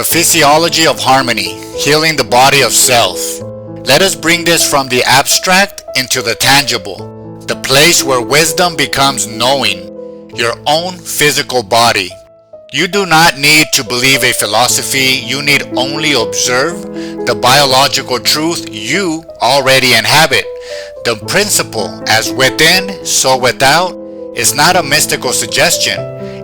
The physiology of harmony, healing the body of self. Let us bring this from the abstract into the tangible, the place where wisdom becomes knowing, your own physical body. You do not need to believe a philosophy, you need only observe the biological truth you already inhabit. The principle, as within, so without, is not a mystical suggestion.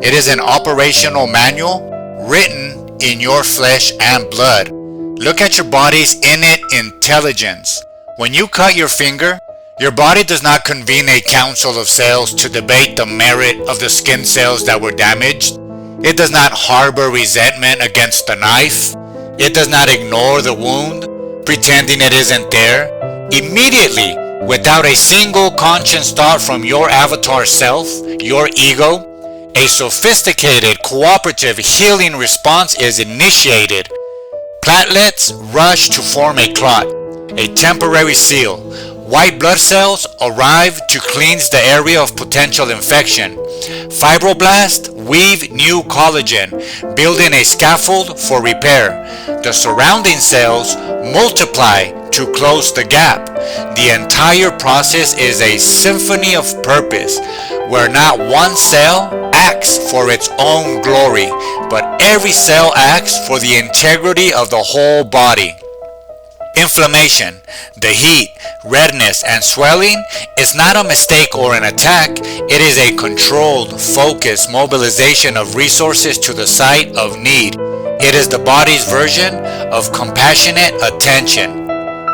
It is an operational manual written in your flesh and blood. Look at your body's innate intelligence. When you cut your finger, your body does not convene a council of cells to debate the merit of the skin cells that were damaged. It does not harbor resentment against the knife. It does not ignore the wound, pretending it isn't there. Immediately, without a single conscious thought from your avatar self, your ego, a sophisticated, cooperative healing response is initiated. Platelets rush to form a clot, a temporary seal. White blood cells arrive to cleanse the area of potential infection. Fibroblasts weave new collagen, building a scaffold for repair. The surrounding cells multiply to close the gap. The entire process is a symphony of purpose, where not one cell acts for its own glory, but every cell acts for the integrity of the whole body. Inflammation, the heat, redness, and swelling is not a mistake or an attack. It is a controlled, focused mobilization of resources to the site of need. It is the body's version of compassionate attention.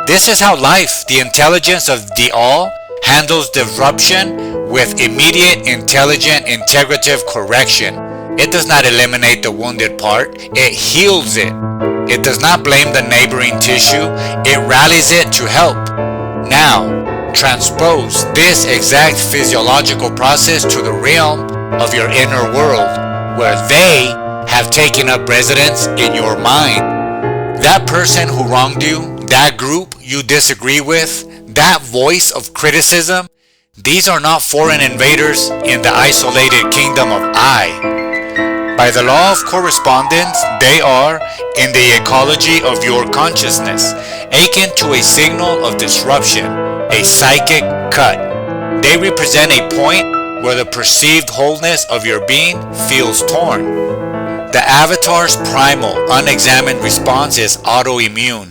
This is how life, the intelligence of the all, handles disruption with immediate, intelligent, integrative correction. It does not eliminate the wounded part, it heals it. It does not blame the neighboring tissue, it rallies it to help. Now, transpose this exact physiological process to the realm of your inner world, where they have taken up residence in your mind. That person who wronged you, that group you disagree with, that voice of criticism, these are not foreign invaders in the isolated kingdom of I. By the law of correspondence, they are in the ecology of your consciousness, akin to a signal of disruption, a psychic cut. They represent a point where the perceived wholeness of your being feels torn. The avatar's primal, unexamined response is autoimmune.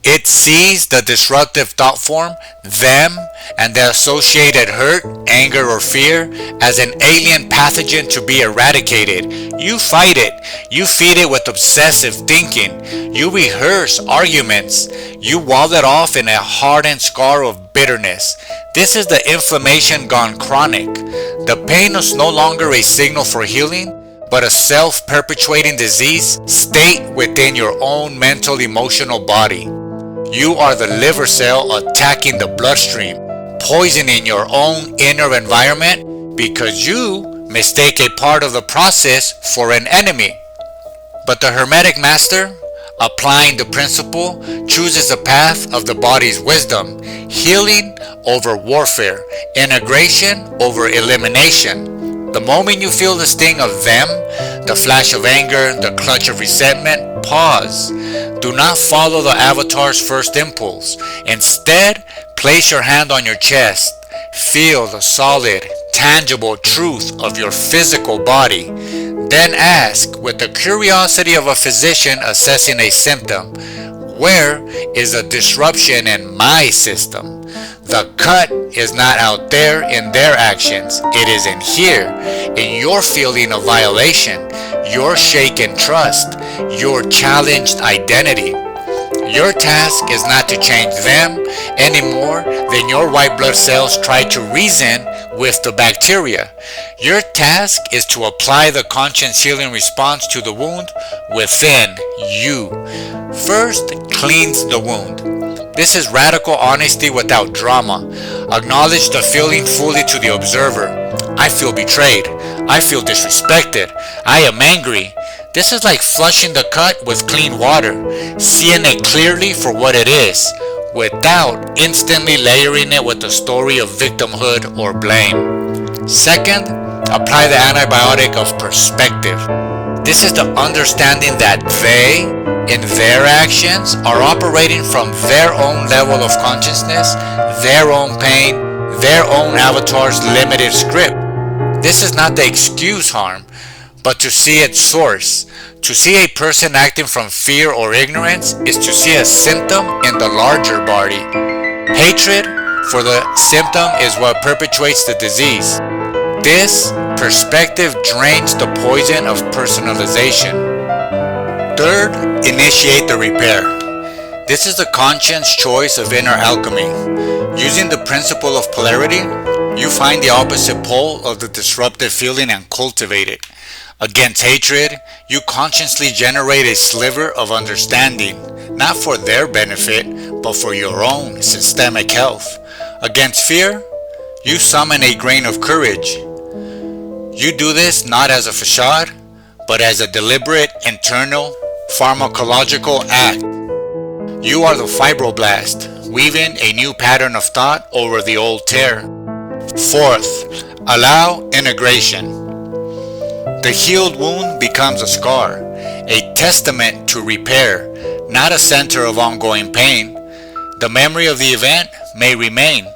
It sees the disruptive thought form, them, and the associated hurt, anger, or fear as an alien pathogen to be eradicated. You fight it. You feed it with obsessive thinking. You rehearse arguments. You wall it off in a hardened scar of bitterness. This is the inflammation gone chronic. The pain is no longer a signal for healing, but a self-perpetuating disease state within your own mental, emotional body. You are the liver cell attacking the bloodstream, poisoning your own inner environment because you mistake a part of the process for an enemy. But the Hermetic Master, applying the principle, chooses a path of the body's wisdom, healing over warfare, integration over elimination. The moment you feel the sting of them, the flash of anger, the clutch of resentment, pause. Do not follow the avatar's first impulse. Instead, place your hand on your chest. Feel the solid, tangible truth of your physical body. Then ask, with the curiosity of a physician assessing a symptom, where is a disruption in my system? The cut is not out there in their actions. It is in here, in your feeling of violation, your shaken trust, your challenged identity. Your task is not to change them any more than your white blood cells try to reason with the bacteria. Your task is to apply the conscious healing response to the wound within you. First, cleanse the wound. This is radical honesty without drama. Acknowledge the feeling fully to the observer. I feel betrayed. I feel disrespected. I am angry. This is like flushing the cut with clean water, seeing it clearly for what it is, without instantly layering it with a story of victimhood or blame. Second, apply the antibiotic of perspective. This is the understanding that they, in their actions, are operating from their own level of consciousness, their own pain, their own avatar's limited script. This is not the excuse harm, but to see its source. To see a person acting from fear or ignorance is to see a symptom in the larger body. Hatred for the symptom is what perpetuates the disease. This perspective drains the poison of personalization. Third, initiate the repair. This is the conscious choice of inner alchemy. Using the principle of polarity, you find the opposite pole of the disruptive feeling and cultivate it. Against hatred, you consciously generate a sliver of understanding, not for their benefit, but for your own systemic health. Against fear, you summon a grain of courage. You do this not as a facade, but as a deliberate internal pharmacological act. You are the fibroblast, weaving a new pattern of thought over the old tear. Fourth, allow integration. The healed wound becomes a scar, a testament to repair, not a center of ongoing pain. The memory of the event may remain,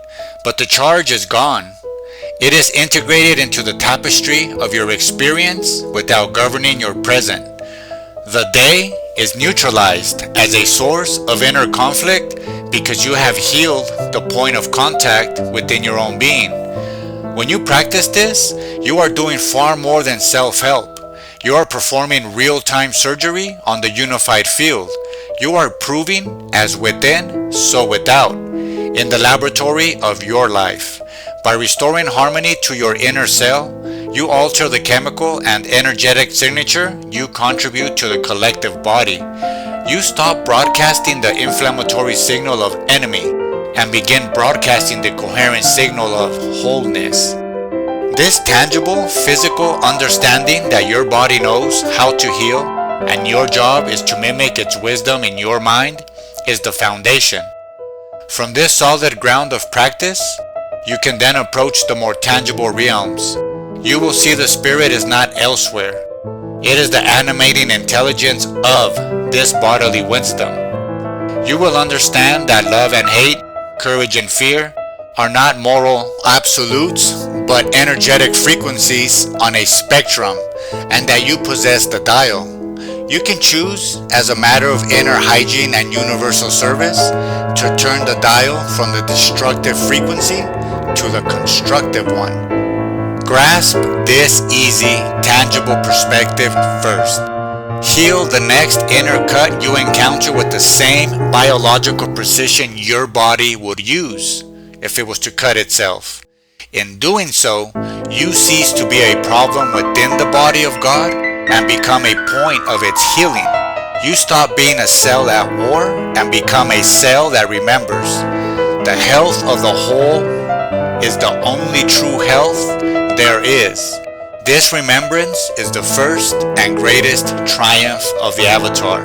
but the charge is gone. It is integrated into the tapestry of your experience without governing your present. The day is neutralized as a source of inner conflict because you have healed the point of contact within your own being. When you practice this, you are doing far more than self-help. You are performing real-time surgery on the unified field. You are proving as within, so without, in the laboratory of your life. By restoring harmony to your inner cell, you alter the chemical and energetic signature you contribute to the collective body. You stop broadcasting the inflammatory signal of enemy and begin broadcasting the coherent signal of wholeness. This tangible, physical understanding that your body knows how to heal and your job is to mimic its wisdom in your mind is the foundation. From this solid ground of practice, you can then approach the more tangible realms. You will see the spirit is not elsewhere. It is the animating intelligence of this bodily wisdom. You will understand that love and hate, courage and fear are not moral absolutes, but energetic frequencies on a spectrum, and that you possess the dial. You can choose, as a matter of inner hygiene and universal service, to turn the dial from the destructive frequency to the constructive one. Grasp this easy, tangible perspective first. Heal the next inner cut you encounter with the same biological precision your body would use if it was to cut itself. In doing so, you cease to be a problem within the body of God and become a point of its healing. You stop being a cell at war and become a cell that remembers. The health of the whole is the only true health there is. This remembrance is the first and greatest triumph of the avatar.